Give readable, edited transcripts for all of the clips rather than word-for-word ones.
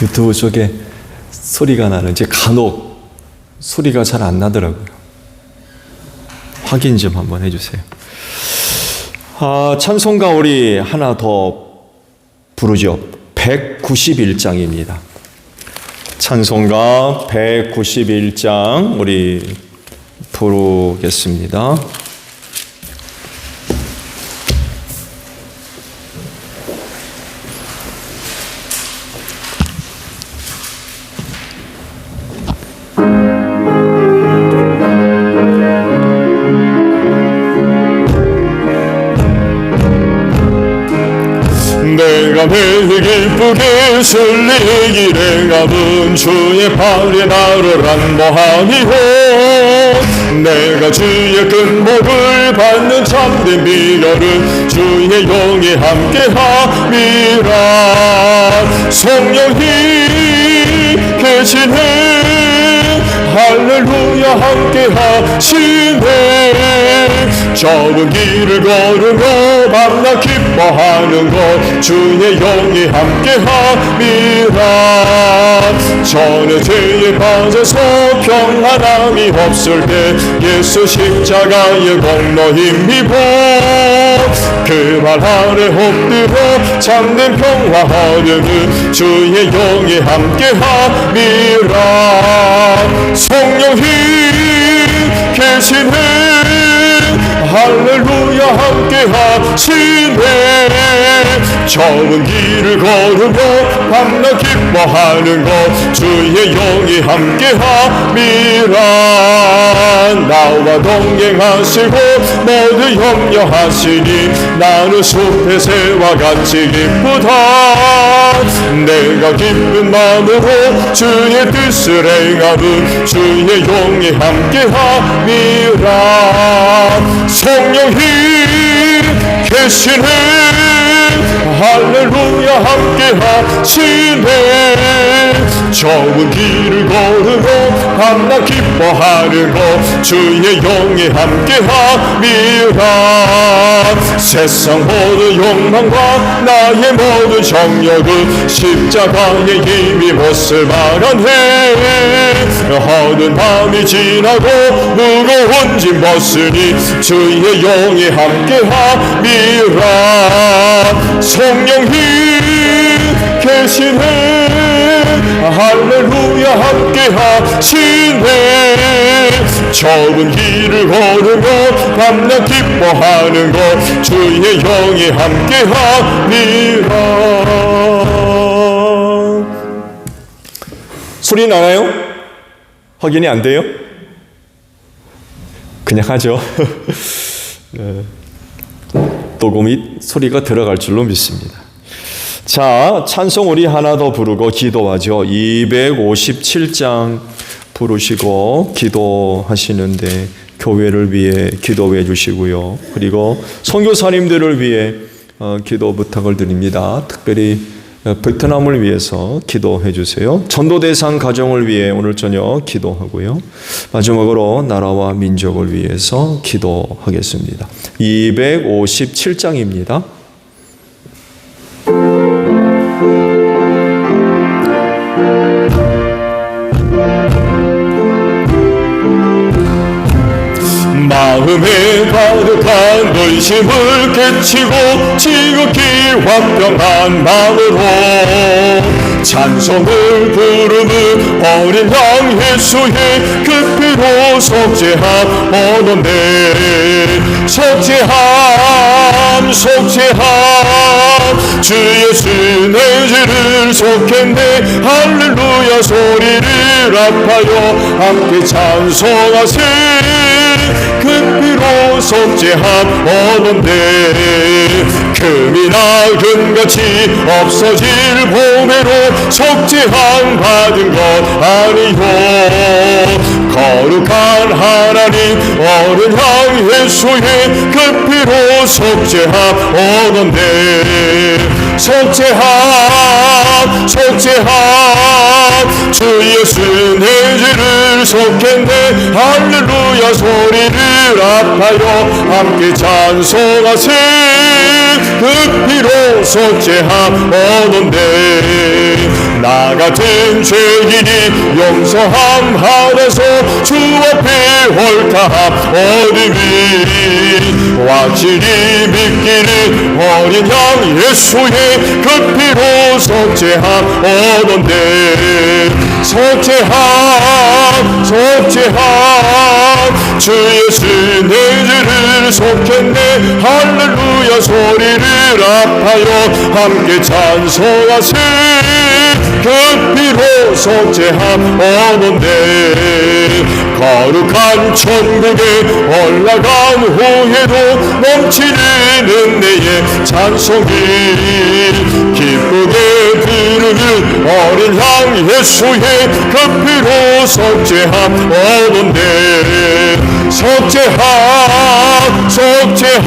유튜브 쪽에 소리가 나는지 간혹 소리가 잘 안 나더라고요. 확인 좀 한번 해주세요. 찬송가 우리 하나 더 부르죠. 191장입니다. 찬송가 191장 우리 부르겠습니다. 내가 매일 기쁘게 설레기를 감은 주의 팔에 나를 안보하니호. 내가 주의 큰 복을 받는 참된 비결은 주의 영이 함께함이라. 성령이 계시네 할렐루야 함께하시네. 좁은 길을 걸으며 밤낮 기뻐하는 것 주의 영이 함께함이라. 전에 죄에 빠져서 평안함이 없을 때 예수 십자가의 공로 힘입어 그 발 아래 엎드려 참된 평화하려는 주의 영이 함께함이라. 성령이 계시네 할렐루야 함께하시네. 좁은 길을 걸으며 밤낮 기뻐하는 것 주의 영이 함께함이라. 나와 동행하시고 모두 염려하시니 나는 숲의 새와 같이 기쁘다. 내가 기쁜 마음으로 주의 뜻을 행하는 주의 영이 함께함이라. 성령이 계시네 할렐루야 함께하시네. 좁은 길을 걸으며 밤낮 기뻐하는 것 주의 영이 함께함이라. 세상 모든 욕망과 나의 모든 정욕은 십자가의 힘이 못을 말하네. 허는 밤이 지나고 무거운 짐 벗으니 주의 영이 함께함이라. 성령이 계시네 할렐루야 함께하시네. 좁은 길을 걸으며 밤낮 기뻐하는 것 주의 영이 함께함이라. 소리 나나요? 확인이 안 돼요? 그냥 하죠. 녹음이 소리가 들어갈 줄로 믿습니다. 자, 찬송 우리 하나 더 부르고 기도하죠. 257장 부르시고 기도하시는데 교회를 위해 기도해 주시고요. 그리고 선교사님들을 위해 기도 부탁을 드립니다. 특별히 베트남을 위해서 기도해 주세요. 전도대상 가정을 위해 오늘 저녁 기도하고요. 마지막으로 나라와 민족을 위해서 기도하겠습니다. 257장입니다. 마음에 가득한 근심을 깨치고 지극히 화평한 마음으로 찬송을 부르는 어린 양 예수의 그 피로 속죄함 얻었네. 속죄함 속죄함 주 예수 내 죄를 속했네. 할렐루야 소리를 아파요 함께 찬송하세. 그 피로 속죄함 얻었네. 금이나 금같이 없어질 보배로 속죄함 받은 것 아니요. 거룩한 하나님 어른 양 예수의 그 피로 속죄함 얻었네. 속죄함 속죄함 주 예수 내 죄를 속했네. 할렐루야 소리를 합하여 함께 찬송하세. 그 피로 속죄함 얻었네. 나 같은 죄인이 용서함 하면서 주 앞에 옳다함 얻음이 확실히 믿기를 어린 양 예수의 그 피로 속죄함 얻었네. 속죄함 속죄함 주 예수 내 죄를 속했네. 할렐루야 소리를 합하여 함께 찬송하세. 그 피로 속죄함 얻었네. 거룩한 천국에 올라간 후에도 넘치는 은혜의 찬송이 기쁘게 부르는 어린 양 예수의 그 피로 속죄함 얻었네. 속죄함 속죄함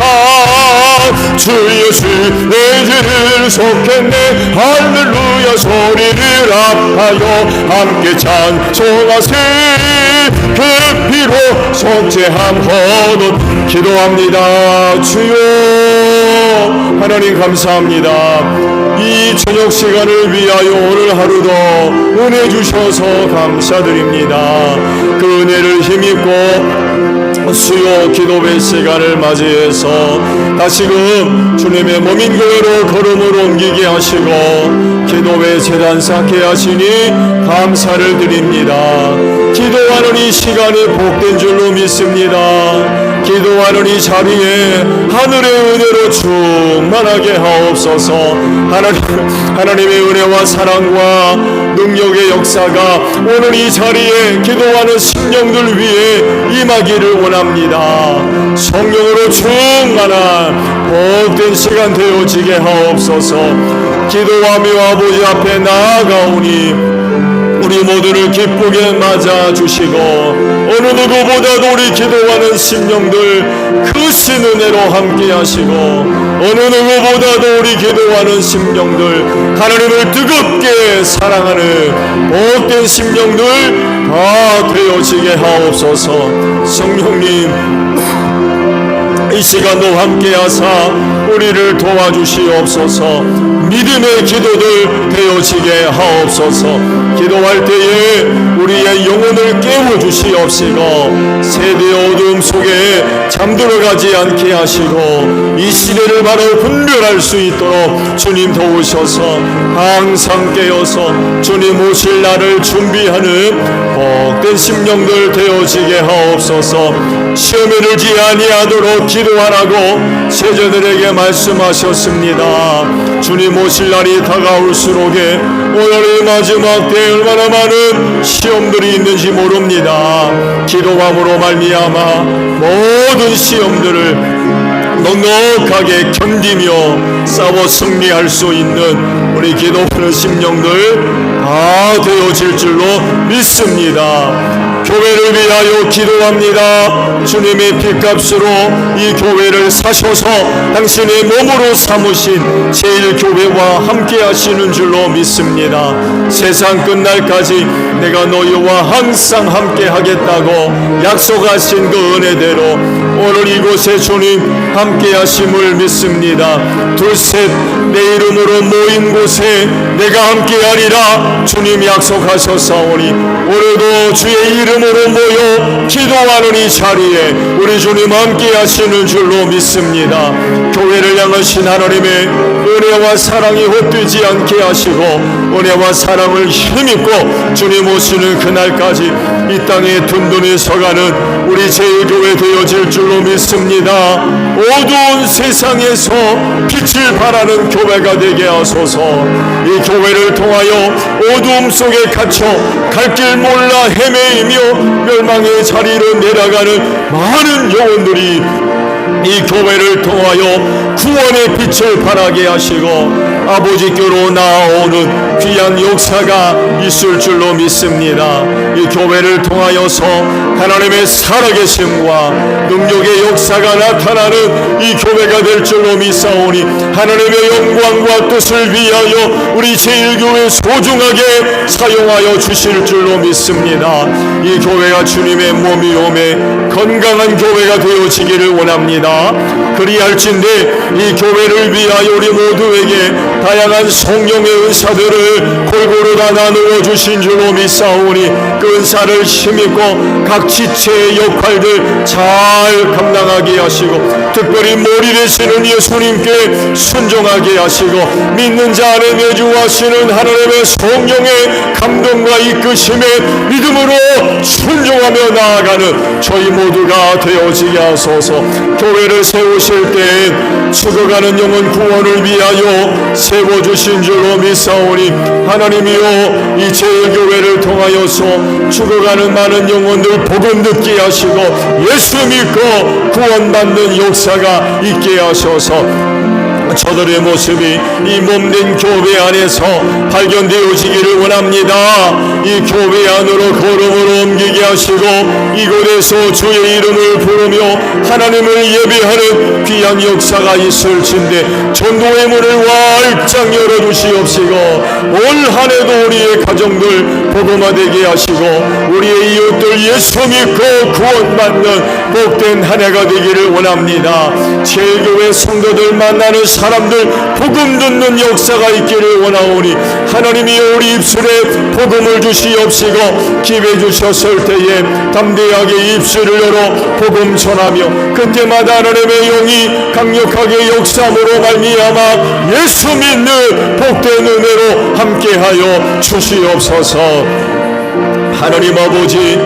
주 예수 내 죄를 속했네. 할렐루야 소리를 합하여 함께 찬송하세. 그 피로 속죄함 얻은 기도합니다. 주여 하나님 감사합니다. 이 저녁 시간을 위하여 오늘 하루도 은혜 주셔서 감사드립니다. 그 은혜를 힘입고 수요 기도회 시간을 맞이해서 다시금 주님의 몸인 교회로 걸음을 옮기게 하시고 기도회 재단 쌓게 하시니 감사를 드립니다. 기도하는 이 시간이 복된 줄로 믿습니다. 기도하는 이 자리에 하늘의 은혜로 충만하게 하옵소서. 하나님의 은혜와 사랑과 능력의 역사가 오늘 이 자리에 기도하는 심령들 위해 임하기를 원합니다. 성령으로 충만한 복된 시간 되어지게 하옵소서. 기도하며 아버지 앞에 나아가오니 우리 모두를 기쁘게 맞아주시고 어느 누구보다도 우리 기도하는 심령들 크신 은혜로 함께 하시고 어느 누구보다도 우리 기도하는 심령들 하나님을 뜨겁게 사랑하는 복된 심령들 다 되어지게 하옵소서. 성령님 이 시간도 함께 하사 우리를 도와주시옵소서. 믿음의 기도들 되어지게 하옵소서. 기도할 때에 우리의 영혼을 깨워주시옵시고 세대의 어둠 속에 잠들어가지 않게 하시고 이 시대를 바로 분별할 수 있도록 주님 도우셔서 항상 깨어서 주님 오실 날을 준비하는 복된 심령들 되어지게 하옵소서. 시험에 들지 아니하도록 기도하라고 세자들에게 말씀하셨습니다. 주님 오실 날이 다가올수록에 오늘의 마지막 때 얼마나 많은 시험들이 있는지 모릅니다. 기도함으로 말미암아 모든 시험들을 넉넉하게 견디며 싸워 승리할 수 있는 우리 기도하는 심령들 다 되어질 줄로 믿습니다. 교회를 위하여 기도합니다. 주님의 핏값으로 이 교회를 사셔서 당신의 몸으로 삼으신 제일교회와 함께 하시는 줄로 믿습니다. 세상 끝날까지 내가 너희와 항상 함께 하겠다고 약속하신 그 은혜대로 오늘 이곳에 주님 함께 하심을 믿습니다. 둘셋 내 이름으로 모인 곳에 내가 함께 하리라 주님 약속하셨사오니 오늘도 주의 이름으로 모여 기도하는 이 자리에 우리 주님 함께 하시는 줄로 믿습니다. 교회를 향하신 하나님의 은혜와 사랑이 헛되지 않게 하시고 은혜와 사랑을 힘입고 주님 오시는 그날까지 이 땅에 든든히 서가는 우리 제일교회 되어질 줄로 믿습니다. 어두운 세상에서 빛을 발하는 교회가 되게 하소서. 이 교회를 통하여 어두움 속에 갇혀 갈 길 몰라 헤매이며 멸망의 자리로 내려가는 많은 영혼들이 이 교회를 통하여 구원의 빛을 발하게 하시고 아버지께로 나아오는 귀한 역사가 있을 줄로 믿습니다. 이 교회를 통하여서 하나님의 살아계심과 능력의 역사가 나타나는 이 교회가 될 줄로 믿사오니 하나님의 영광과 뜻을 위하여 우리 제1교회 소중하게 사용하여 주실 줄로 믿습니다. 이 교회가 주님의 몸이오매 건강한 교회가 되어지기를 원합니다. 그리할진대 이 교회를 위하여 우리 모두에게 다양한 성령의 은사들을 골고루 다 나누어 주신 줄로 믿사오니 그 은사를 힘입고 각 지체의 역할들 잘 감당하게 하시고 특별히 머리 되시는 예수님께 순종하게 하시고 믿는 자 안에 내주하시는 하나님의 성령의 감동과 이끄심에 믿음으로 순종하며 나아가는 저희 모두가 되어지게 하소서. 교회를 세우실 때 죽어가는 영혼 구원을 위하여 세워주신 줄로 믿사오니 하나님이여 이 제1교회를 통하여서 죽어가는 많은 영혼들 복음 듣게 하시고 예수 믿고 구원받는 역사가 있게 하셔서 저들의 모습이 이 몸된 교회 안에서 발견되어지기를 원합니다. 이 교회 안으로 걸음으로 옮기게 하시고 이곳에서 주의 이름을 부르며 하나님을 예배하는 귀한 역사가 있을진데 전도의 문을 활짝 열어주시옵시고 올 한해도 우리의 가정들 복음화되게 하시고 우리의 이웃들 예수 믿고 구원받는 복된 한 해가 되기를 원합니다. 제1교회 성도들 만나는 사람들 복음 듣는 역사가 있기를 원하오니 하나님이 우리 입술에 복음을 주시옵시고 기회 주셨을 때에 담대하게 입술을 열어 복음 전하며 그때마다 하나님의 영이 강력하게 역사함으로 말미암아 예수 믿는 복된 은혜로 함께하여 주시옵소서. 하나님 아버지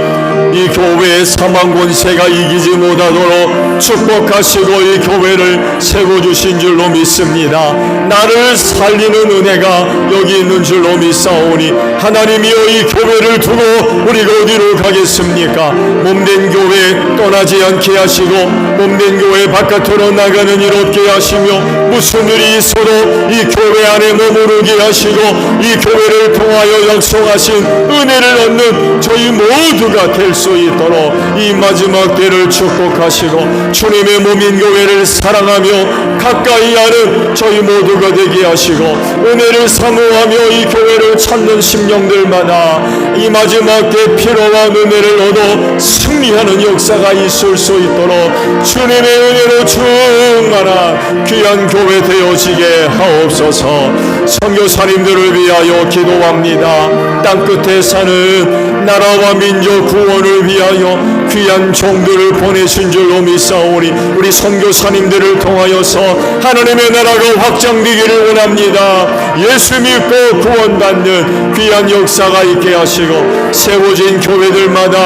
이 교회의 사망 권세가 이기지 못하도록 축복하시고 이 교회를 세워주신 줄로 믿습니다. 나를 살리는 은혜가 여기 있는 줄로 믿사오니 하나님이여 이 교회를 두고 우리가 어디로 가겠습니까? 몸된 교회 떠나지 않게 하시고 몸된 교회 바깥으로 나가는 일 없게 하시며 무슨 일이 있어도 이 교회 안에 머무르게 하시고 이 교회를 통하여 약속하신 은혜를 얻는 저희 모두가 될 수 있도록 이 마지막 때를 축복하시고 주님의 몸인 교회를 사랑하며 가까이 하는 저희 모두가 되게 하시고 은혜를 사모하며 이 교회를 찾는 심령들마다 이 마지막 때 피로와 은혜를 얻어 승리하는 역사가 있을 수 있도록 주님의 은혜로 충만한 귀한 교회 되어지게 하옵소서. 선교사님들을 위하여 기도합니다. 땅끝에 사는 나라와 민족 구원을 위하여 귀한 종들을 보내신 줄로 믿사오니 우리 선교사님들을 통하여서 하나님의 나라가 확장되기를 원합니다. 예수 믿고 구원받는 귀한 역사가 있게 하시고 세워진 교회들마다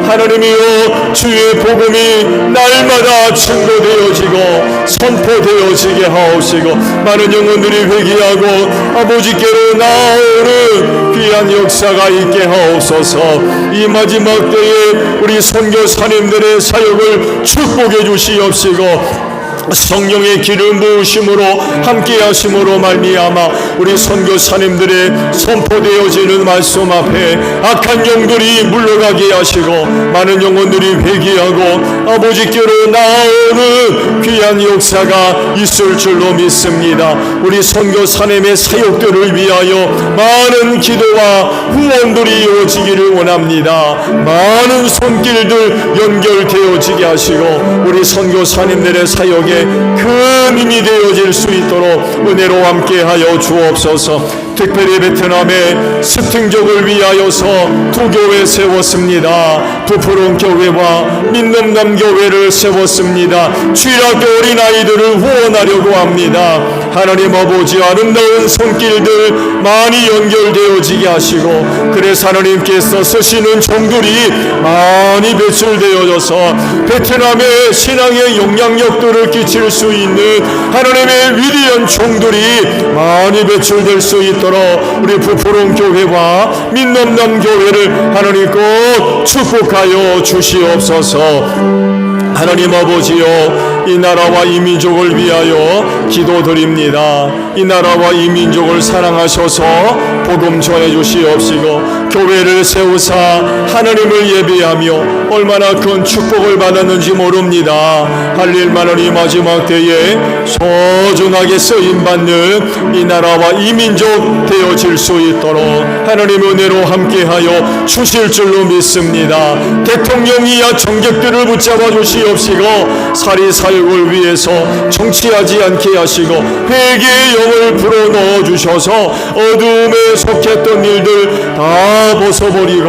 하나님이여 주의 복음이 날마다 증거되어지고 선포되어지게 하옵시고 많은 영혼들이 회개하고 아버지께로 나오는 귀한 역사가 있게 하옵소서. 이 마지막 때에 우리 선교사님들의 사역을 축복해 주시옵시고 성령의 기름 부으심으로 함께 하심으로 말미암아 우리 선교사님들의 선포되어지는 말씀 앞에 악한 영들이 물러가게 하시고 많은 영혼들이 회개하고 아버지께로 나오는 귀한 역사가 있을 줄로 믿습니다. 우리 선교사님의 사역들을 위하여 많은 기도와 후원들이 이루어지기를 원합니다. 많은 손길들 연결되어지게 하시고 우리 선교사님들의 사역에 큰 힘이 되어질 수 있도록 은혜로 함께하여 주옵소서. 특별히 베트남의 스팅족을 위하여서 두 교회 세웠습니다. 부푸른 교회와 민nom남 교회를 세웠습니다. 취락교 어린아이들을 후원하려고 합니다. 하나님 아버지 아름다운 손길들 많이 연결되어지게 하시고 그래서 하나님께서 쓰시는 종들이 많이 배출되어져서 베트남의 신앙의 영향력들을 끼칠 수 있는 하나님의 위대한 종들이 많이 배출될 수 있도록 우리 부푸른 교회와 민nom남 교회를 하나님 꼭 축복하여 주시옵소서. 하나님 아버지여 이 나라와 이 민족을 위하여 기도드립니다. 이 나라와 이 민족을 사랑하셔서 복음 전해 주시옵시고 교회를 세우사 하나님을 예배하며 얼마나 큰 축복을 받았는지 모릅니다. 할 일만은 이 마지막 때에 소중하게 쓰임받는 이 나라와 이 민족 되어질 수 있도록 하나님 은혜로 함께하여 주실 줄로 믿습니다. 대통령이야 정객들을 붙잡아 주시옵시고 사리사욕을 위해서 정치하지 않게 하시고 회개의 영을 불어넣어 주셔서 어둠에 속했던 일들 다 벗어버리고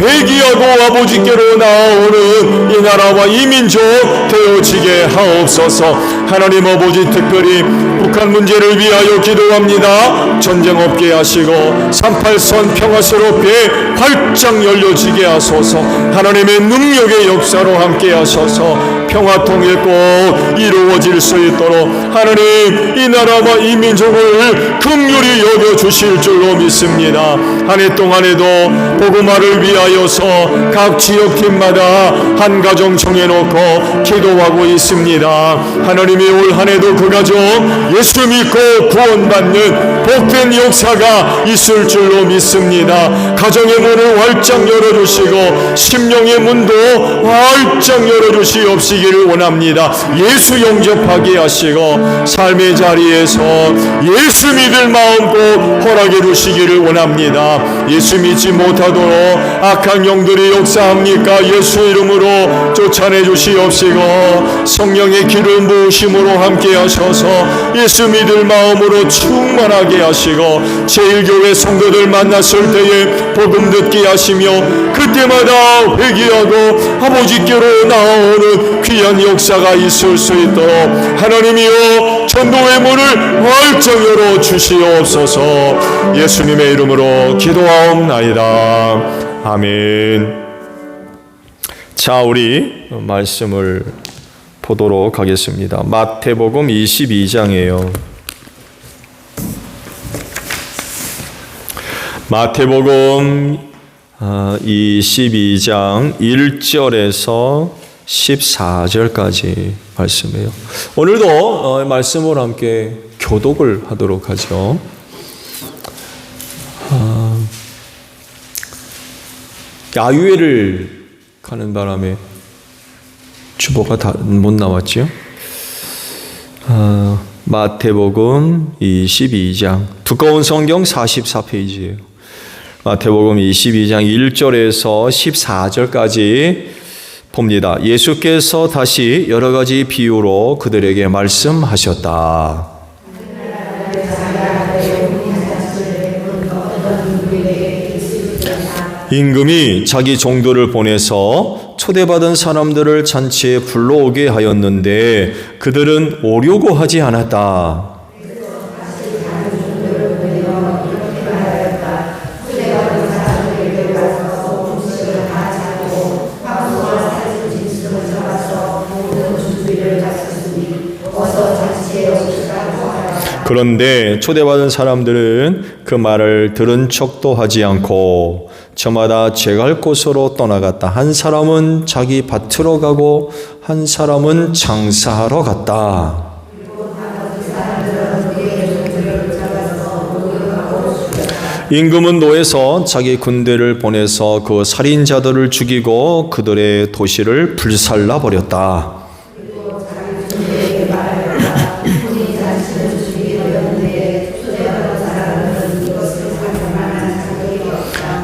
회개하고 아버지께로 나오는 이 나라와 이 민족 되어지게 하옵소서. 하나님 아버지 특별히 북한 문제를 위하여 기도합니다. 전쟁 없게 하시고 38선 평화스럽게 활짝 열려지게 하소서. 하나님의 능력의 역사로 함께 하셔서 평화 통일 꼭 이루어질 수 있도록 하나님 이 나라와 이 민족을 긍휼히 여겨주실 줄로 믿습니다. 한 해 동안에도 복음화를 위하여서 각 지역팀마다 한 가정 정해놓고 기도하고 있습니다. 하나님이 올 한 해도 그 가정 예수 믿고 구원받는 복된 역사가 있을 줄로 믿습니다. 가정의 문을 활짝 열어주시고 심령의 문도 활짝 열어주시옵시기를 원합니다. 예수 영접하게 하시고 삶의 자리에서 예수 믿을 마음 꼭 허락해 주시기를 원합니다. 예수 믿지 못하도록 악한 영들이 역사합니까? 예수 이름으로 쫓아내 주시옵시고 성령의 기름 부으심으로 함께 하셔서 예수 믿을 마음으로 충만하게 하시고 제1교회 성도들 만났을 때에 복음 듣게 하시며 그때마다 회개하고 아버지께로 나오는 귀한 역사가 있을 수 있도록 하나님이여 전도의 문을 활짝 열어 주시옵소서. 예수님의 이름으로 기도하옵나이다. 아멘. 자, 우리 말씀을 보도록 하겠습니다. 마태복음 22장이에요. 마태복음 22장 1절에서 14절까지 말씀이에요. 오늘도 말씀으로 함께 교독을 하도록 하죠. 야유회를 가는 바람에 주보가 다 못 나왔죠. 마태복음 22장 두꺼운 성경 44페이지예요. 마태복음 22장 1절에서 14절까지 봅니다. 예수께서 다시 여러 가지 비유로 그들에게 말씀하셨다. 임금이 자기 종들을 보내서 초대받은 사람들을 잔치에 불러오게 하였는데 그들은 오려고 하지 않았다. 그런데 초대받은 사람들은 그 말을 들은 척도 하지 않고 저마다 제갈 곳으로 떠나갔다. 한 사람은 자기 밭으로 가고 한 사람은 장사하러 갔다. 임금은 노에서 자기 군대를 보내서 그 살인자들을 죽이고 그들의 도시를 불살라 버렸다.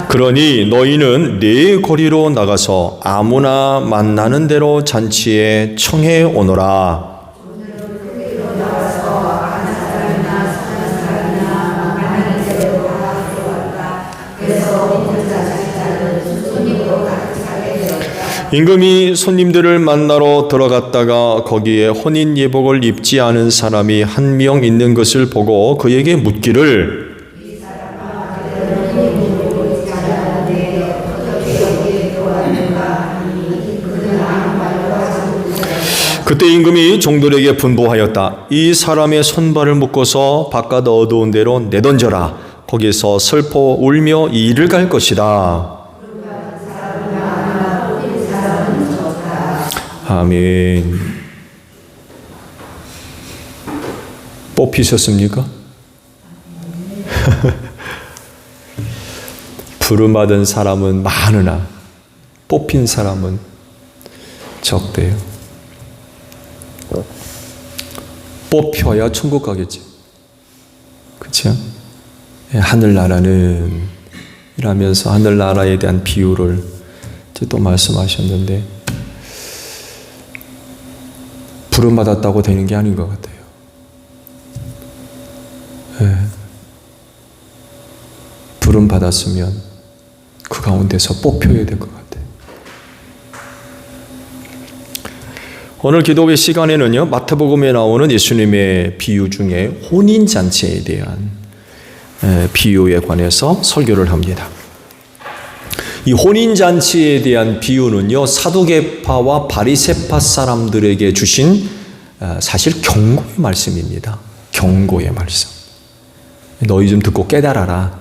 그러니 너희는 네 거리로 나가서 아무나 만나는 대로 잔치에 청해 오너라. 임금이 손님들을 만나러 들어갔다가 거기에 혼인 예복을 입지 않은 사람이 한 명 있는 것을 보고 그에게 묻기를 그때 임금이 종들에게 분부하였다. 이 사람의 손발을 묶어서 바깥 어두운 데로 내던져라. 거기서 슬퍼 울며 이를 갈 것이다. 아멘. 뽑히셨습니까? 부름받은 사람은 많으나 뽑힌 사람은 적대요. 뽑혀야 천국 가겠지. 그렇죠? 하늘나라는 이라면서 하늘나라에 대한 비유를 또 말씀하셨는데 부름받았다고 되는 게 아닌 것 같아요. 부름받았으면 그 가운데서 뽑혀야 될 것 같아요. 오늘 기도회 시간에는요, 마태복음에 나오는 예수님의 비유 중에 혼인잔치에 대한 비유에 관해서 설교를 합니다. 이 혼인잔치에 대한 비유는요, 사두개파와 바리새파 사람들에게 주신 사실 경고의 말씀입니다. 경고의 말씀. 너희 좀 듣고 깨달아라.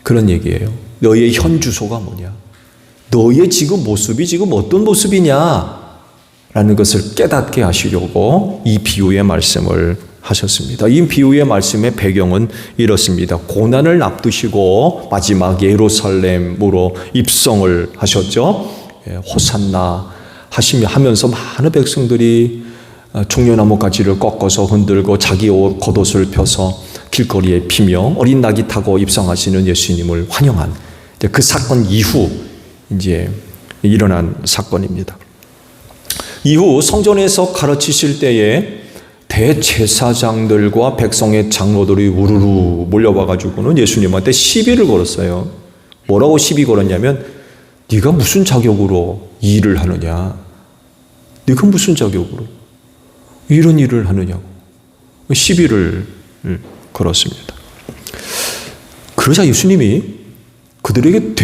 그런 얘기예요. 너희의 현 주소가 뭐냐? 너희의 지금 모습이 지금 어떤 모습이냐? 라는 것을 깨닫게 하시려고 이 비유의 말씀을 하셨습니다. 이 비유의 말씀의 배경은 이렇습니다. 고난을 앞두시고 마지막 예루살렘으로 입성을 하셨죠. 호산나 하면서 많은 백성들이 종려나무 가지를 꺾어서 흔들고 자기 옷 겉옷을 펴서 길거리에 피며 어린 낙이 타고 입성하시는 예수님을 환영한 그 사건 이후 이제 일어난 사건입니다. 이후 성전에서 가르치실 때에 대제사장들과 백성의 장로들이 우르르 몰려와가지고는 예수님한테 시비를 걸었어요. 뭐라고 시비 걸었냐면 네가 무슨 자격으로 이 일을 하느냐? 네가 무슨 자격으로 이런 일을 하느냐고 시비를 걸었습니다. 그러자 예수님이 그들에게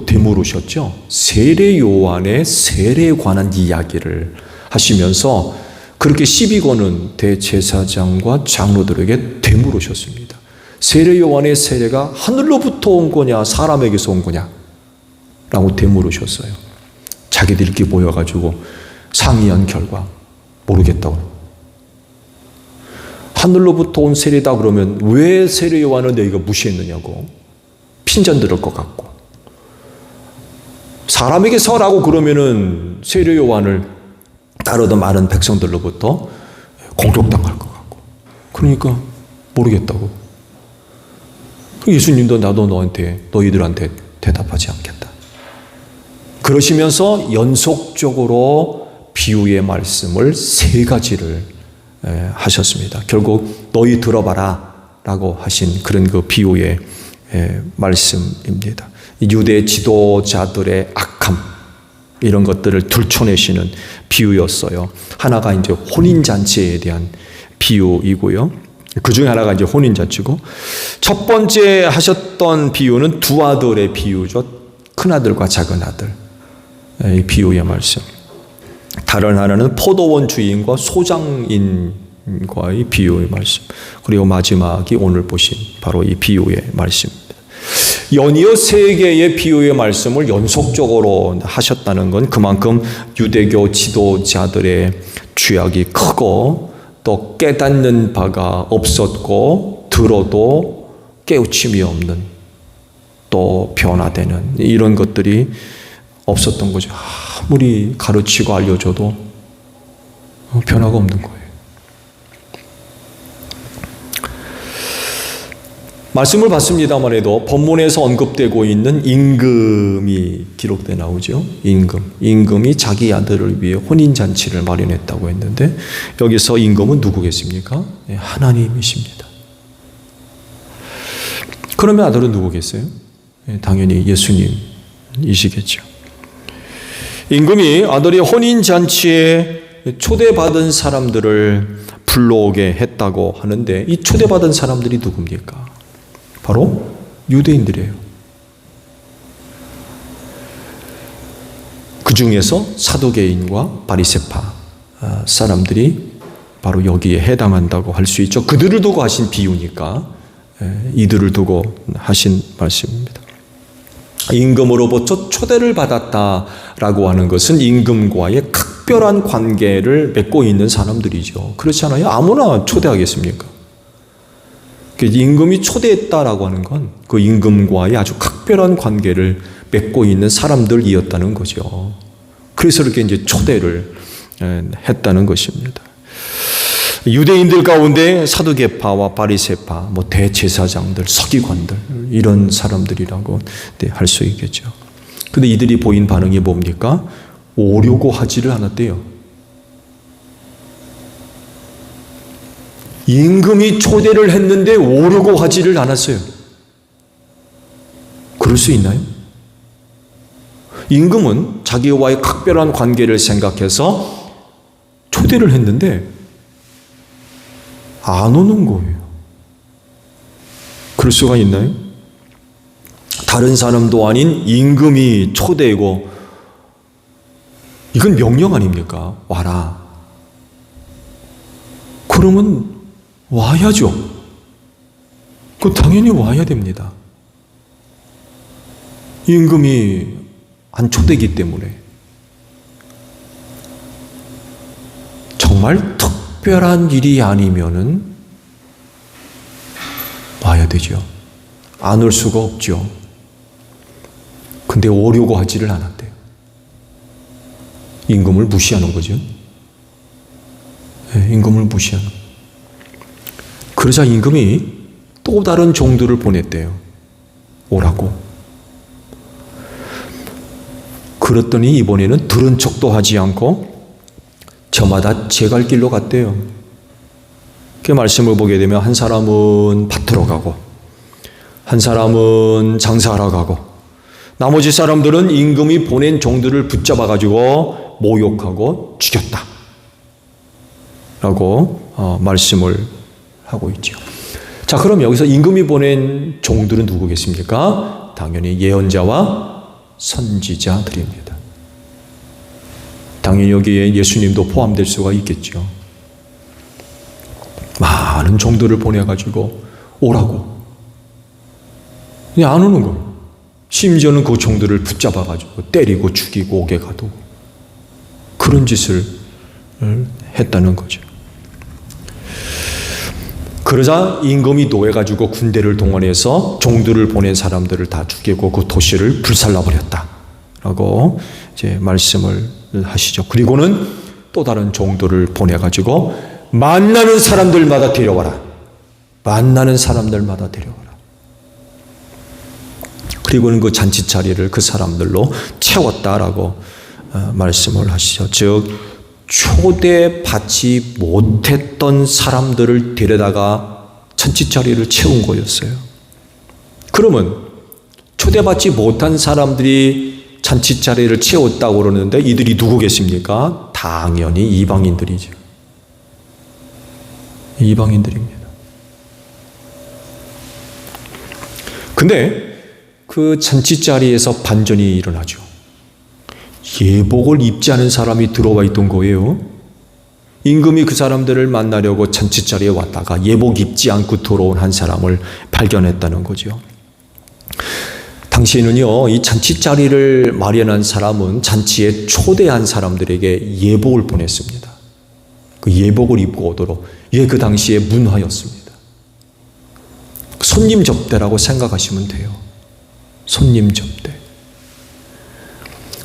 되물으셨죠. 세례 요한의 세례에 관한 이야기를 하시면서 그렇게 시비 거는 대제사장과 장로들에게 되물으셨습니다. 세례 요한의 세례가 하늘로부터 온 거냐 사람에게서 온 거냐 라고 되물으셨어요. 자기들끼리 모여가지고 상의한 결과 모르겠다고. 하늘로부터 온 세례다 그러면 왜 세례 요한을 너희가 무시했느냐고 핀잔 들을 것 같고, 사람에게서라고 그러면은 세례 요한을 따르던 많은 백성들로부터 공격당할 것 같고, 그러니까 모르겠다고. 예수님도 나도 너희들한테 대답하지 않겠다. 그러시면서 연속적으로 비유의 말씀을 3가지를 하셨습니다. 결국 너희 들어봐라 라고 하신 그런 그 비유의 말씀입니다. 유대 지도자들의 악함 이런 것들을 들춰내시는 비유였어요. 하나가 이제 혼인잔치에 대한 비유이고요. 그 중에 하나가 이제 혼인잔치고, 첫 번째 하셨던 비유는 두 아들의 비유죠. 큰 아들과 작은 아들. 이 비유의 말씀. 다른 하나는 포도원 주인과 소장인과의 비유의 말씀. 그리고 마지막이 오늘 보신 바로 이 비유의 말씀입니다. 연이어 3개의 비유의 말씀을 연속적으로 하셨다는 건 그만큼 유대교 지도자들의 죄악이 크고 또 깨닫는 바가 없었고 들어도 깨우침이 없는 또 변화되는 이런 것들이 없었던 거죠. 아무리 가르치고 알려줘도 변화가 없는 거예요. 말씀을 봤습니다만 해도 본문에서 언급되고 있는 임금이 기록돼 나오죠. 임금이 자기 아들을 위해 혼인잔치를 마련했다고 했는데 여기서 임금은 누구겠습니까? 하나님이십니다. 그러면 아들은 누구겠어요? 당연히 예수님이시겠죠. 임금이 아들이 혼인잔치에 초대받은 사람들을 불러오게 했다고 하는데 이 초대받은 사람들이 누굽니까? 바로 유대인들이에요. 그 중에서 사두개인과 바리새파 사람들이 바로 여기에 해당한다고 할 수 있죠. 그들을 두고 하신 비유니까 이들을 두고 하신 말씀입니다. 임금으로부터 초대를 받았다라고 하는 것은 임금과의 각별한 관계를 맺고 있는 사람들이죠. 그렇지 않아요? 아무나 초대하겠습니까? 임금이 초대했다라고 하는 건 그 임금과의 아주 각별한 관계를 맺고 있는 사람들이었다는 거죠. 그래서 이렇게 이제 초대를 했다는 것입니다. 유대인들 가운데 사두개파와 바리새파, 대제사장들, 서기관들 이런 사람들이라고 할 수 있겠죠. 근데 이들이 보인 반응이 뭡니까? 오려고 하지를 않았대요. 임금이 초대를 했는데 오려고 하지를 않았어요. 그럴 수 있나요? 임금은 자기와의 각별한 관계를 생각해서 초대를 했는데 안 오는 거예요. 그럴 수가 있나요? 다른 사람도 아닌 임금이 초대고, 이건 명령 아닙니까? 와라. 그러면 와야죠. 당연히 와야 됩니다. 임금이 안 초대기 때문에. 정말 특별한 일이 아니면은 와야 되죠. 안 올 수가 없죠. 근데 오려고 하지를 않았대요. 임금을 무시하는 거죠. 임금을 무시하는. 그러자 임금이 또 다른 종들을 보냈대요. 오라고. 그랬더니 이번에는 들은 척도 하지 않고 저마다 제 갈 길로 갔대요. 그 말씀을 보게 되면 한 사람은 밭으로 가고, 한 사람은 장사하러 가고, 나머지 사람들은 임금이 보낸 종들을 붙잡아 가지고 모욕하고 죽였다 라고 말씀을 하고 있죠. 자, 그럼 여기서 임금이 보낸 종들은 누구겠습니까? 당연히 예언자와 선지자들입니다. 당연히 여기에 예수님도 포함될 수가 있겠죠. 많은 종들을 보내가지고 오라고. 그냥 안 오는 거예요. 심지어는 그 종들을 붙잡아가지고 때리고 죽이고 옥에 가두고 그런 짓을 했다는 거죠. 그러자 임금이 노해가지고 군대를 동원해서 종들을 보낸 사람들을 다 죽이고 그 도시를 불살라버렸다라고 이제 말씀을 하시죠. 그리고는 또 다른 종들을 보내가지고 만나는 사람들마다 데려와라. 만나는 사람들마다 데려와라. 그리고는 그 잔치 자리를 그 사람들로 채웠다라고 말씀을 하시죠. 즉 초대받지 못했던 사람들을 데려다가 잔치 자리를 채운 거였어요. 그러면 초대받지 못한 사람들이 잔치 자리를 채웠다고 그러는데 이들이 누구겠습니까? 당연히 이방인들이죠. 이방인들입니다. 근데 그 잔치 자리에서 반전이 일어나죠. 예복을 입지 않은 사람이 들어와 있던 거예요. 임금이 그 사람들을 만나려고 잔치 자리에 왔다가 예복 입지 않고 들어온 한 사람을 발견했다는 거죠. 당시에는요, 이 잔치 자리를 마련한 사람은 잔치에 초대한 사람들에게 예복을 보냈습니다. 그 예복을 입고 오도록. 이게 그 당시의 문화였습니다. 손님 접대라고 생각하시면 돼요. 손님 접대.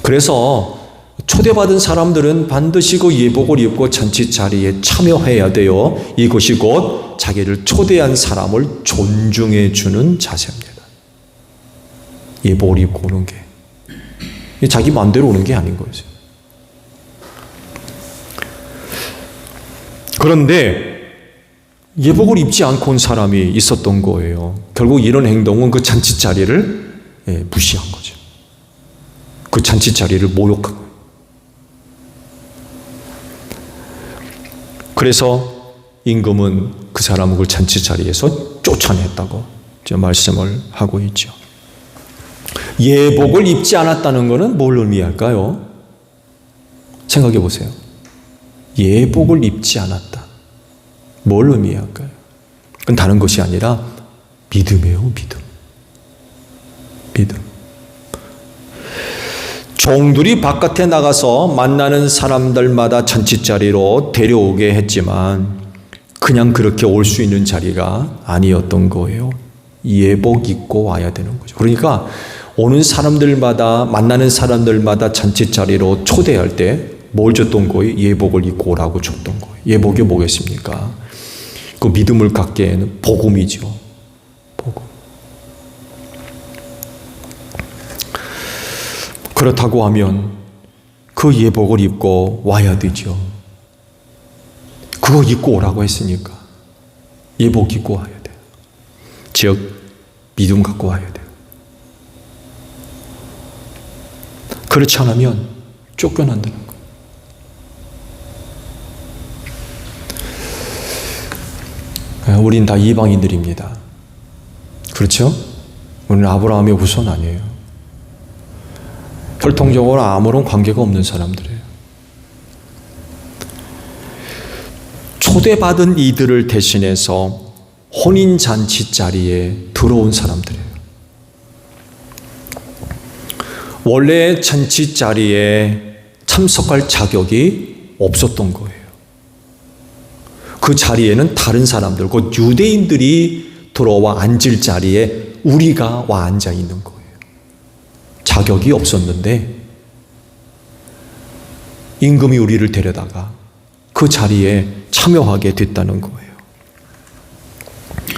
그래서 초대받은 사람들은 반드시 그 예복을 입고 잔치 자리에 참여해야 돼요. 이것이 곧 자기를 초대한 사람을 존중해 주는 자세입니다. 예복을 입고 오는 게 자기 마음대로 오는 게 아닌 거죠. 그런데 예복을 입지 않고 온 사람이 있었던 거예요. 결국 이런 행동은 그 잔치 자리를 무시한 거죠. 그 잔치 자리를 모욕한 거예요. 그래서 임금은 그 사람을 그 잔치 자리에서 쫓아냈다고 말씀을 하고 있죠. 예복을 입지 않았다는 것은 뭘 의미할까요? 생각해 보세요. 예복을 입지 않았다. 뭘 의미할까요? 그건 다른 것이 아니라 믿음이에요. 믿음. 믿음. 종들이 바깥에 나가서 만나는 사람들마다 잔치자리로 데려오게 했지만 그냥 그렇게 올 수 있는 자리가 아니었던 거예요. 예복 입고 와야 되는 거죠. 그러니까 오는 사람들마다, 만나는 사람들마다 잔치 자리로 초대할 때 뭘 줬던 거예요? 예복을 입고 오라고 줬던 거예요. 예복이 뭐겠습니까? 그 믿음을 갖게 하는 복음이죠. 복음. 그렇다고 하면 그 예복을 입고 와야 되죠. 그거 입고 오라고 했으니까 예복 입고 와야 돼요. 즉 믿음 갖고 와야 돼요. 그렇지 않으면 쫓겨난다는 거예요. 우린 다 이방인들입니다. 그렇죠? 우리는 아브라함의 후손 아니에요. 혈통적으로 아무런 관계가 없는 사람들이에요. 초대받은 이들을 대신해서 혼인잔치 자리에 들어온 사람들이에요. 원래 잔치 자리에 참석할 자격이 없었던 거예요. 그 자리에는 다른 사람들, 곧 유대인들이 들어와 앉을 자리에 우리가 와 앉아 있는 거예요. 자격이 없었는데 임금이 우리를 데려다가 그 자리에 참여하게 됐다는 거예요.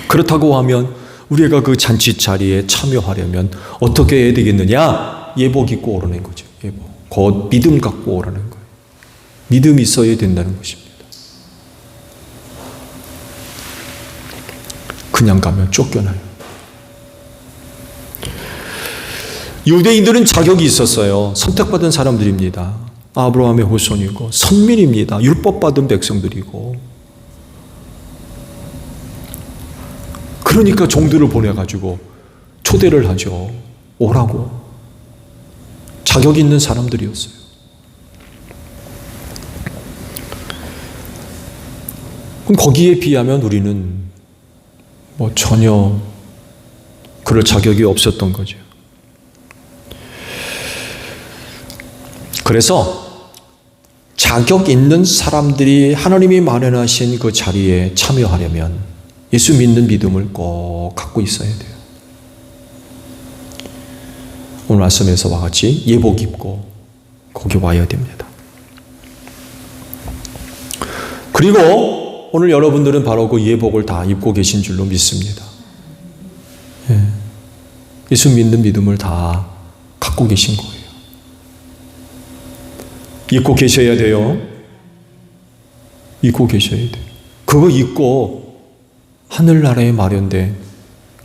그렇다고 하면 우리가 그 잔치 자리에 참여하려면 어떻게 해야 되겠느냐? 예복 입고 오라는 거죠. 예복. 곧 믿음 갖고 오라는 거예요. 믿음이 있어야 된다는 것입니다. 그냥 가면 쫓겨나요. 유대인들은 자격이 있었어요. 선택받은 사람들입니다. 아브라함의 후손이고 선민입니다. 율법 받은 백성들이고. 그러니까 종들을 보내가지고 초대를 하죠. 오라고. 자격 있는 사람들이었어요. 그럼 거기에 비하면 우리는 전혀 그럴 자격이 없었던 거죠. 그래서 자격 있는 사람들이 하나님이 마련하신 그 자리에 참여하려면 예수 믿는 믿음을 꼭 갖고 있어야 돼요. 오늘 말씀에서와 같이 예복 입고 거기 와야 됩니다. 그리고 오늘 여러분들은 바로 그 예복을 다 입고 계신 줄로 믿습니다. 예수 믿는 믿음을 다 갖고 계신 거예요. 입고 계셔야 돼요. 입고 계셔야 돼요. 그거 입고 하늘나라에 마련된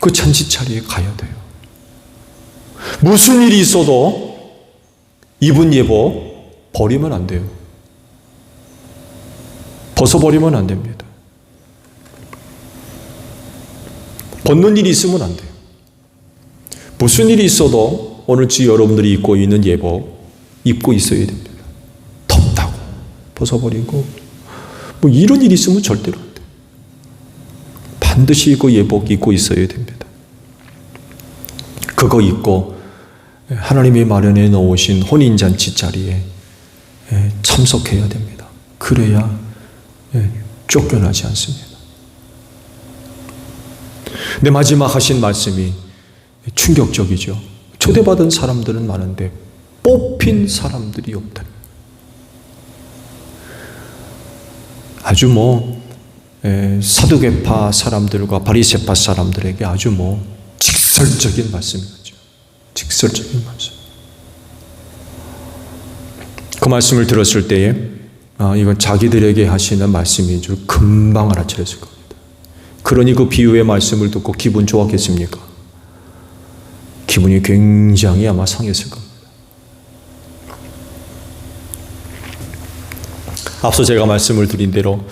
그 잔치 자리에 가야 돼요. 무슨 일이 있어도 입은 예복 버리면 안 돼요. 벗어버리면 안 됩니다. 벗는 일이 있으면 안 돼요. 무슨 일이 있어도 오늘지 여러분들이 입고 있는 예복 입고 있어야 됩니다. 덥다고 벗어버리고 이런 일이 있으면 절대로 안 돼요. 반드시 그 예복 입고 있어야 됩니다. 그거 입고 하나님이 마련해 놓으신 혼인잔치 자리에 참석해야 됩니다. 그래야 쫓겨나지 않습니다. 내 마지막 하신 말씀이 충격적이죠. 초대받은 사람들은 많은데 뽑힌 사람들이 없다. 아주 사두개파 사람들과 바리새파 사람들에게 아주 직설적인 말씀이죠. 직설적인 말씀. 그 말씀을 들었을 때에 이건 자기들에게 하시는 말씀인 줄 금방 알아차렸을 겁니다. 그러니 그 비유의 말씀을 듣고 기분 좋았겠습니까? 기분이 굉장히 아마 상했을 겁니다. 앞서 제가 말씀을 드린 대로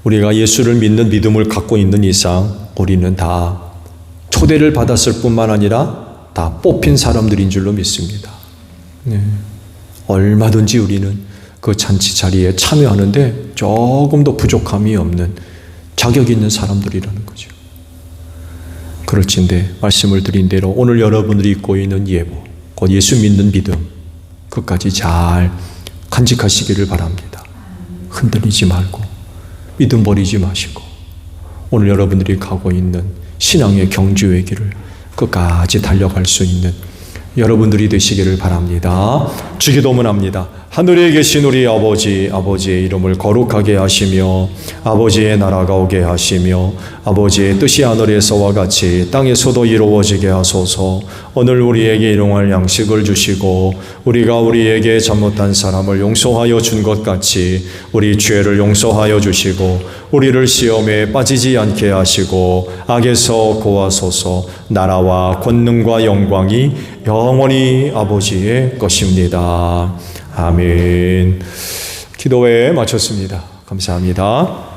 우리가 예수를 믿는 믿음을 갖고 있는 이상 우리는 다 초대를 받았을 뿐만 아니라 다 뽑힌 사람들인 줄로 믿습니다. 얼마든지 우리는 그 잔치 자리에 참여하는데 조금도 부족함이 없는 자격 있는 사람들이라는 거죠. 그럴진데 말씀을 드린 대로 오늘 여러분들이 입고 있는 예복, 곧 예수 믿는 믿음, 끝까지 잘 간직하시기를 바랍니다. 흔들리지 말고 믿음 버리지 마시고 오늘 여러분들이 가고 있는 신앙의 경주의 길을 끝까지 달려갈 수 있는 여러분들이 되시기를 바랍니다. 주기도문합니다. 하늘에 계신 우리 아버지, 아버지의 이름을 거룩하게 하시며 아버지의 나라가 오게 하시며 아버지의 뜻이 하늘에서와 같이 땅에서도 이루어지게 하소서. 오늘 우리에게 일용할 양식을 주시고 우리가 우리에게 잘못한 사람을 용서하여 준 것 같이 우리 죄를 용서하여 주시고 우리를 시험에 빠지지 않게 하시고 악에서 구하소서. 나라와 권능과 영광이 영원히 아버지의 것입니다. 아멘. 기도회 마쳤습니다. 감사합니다.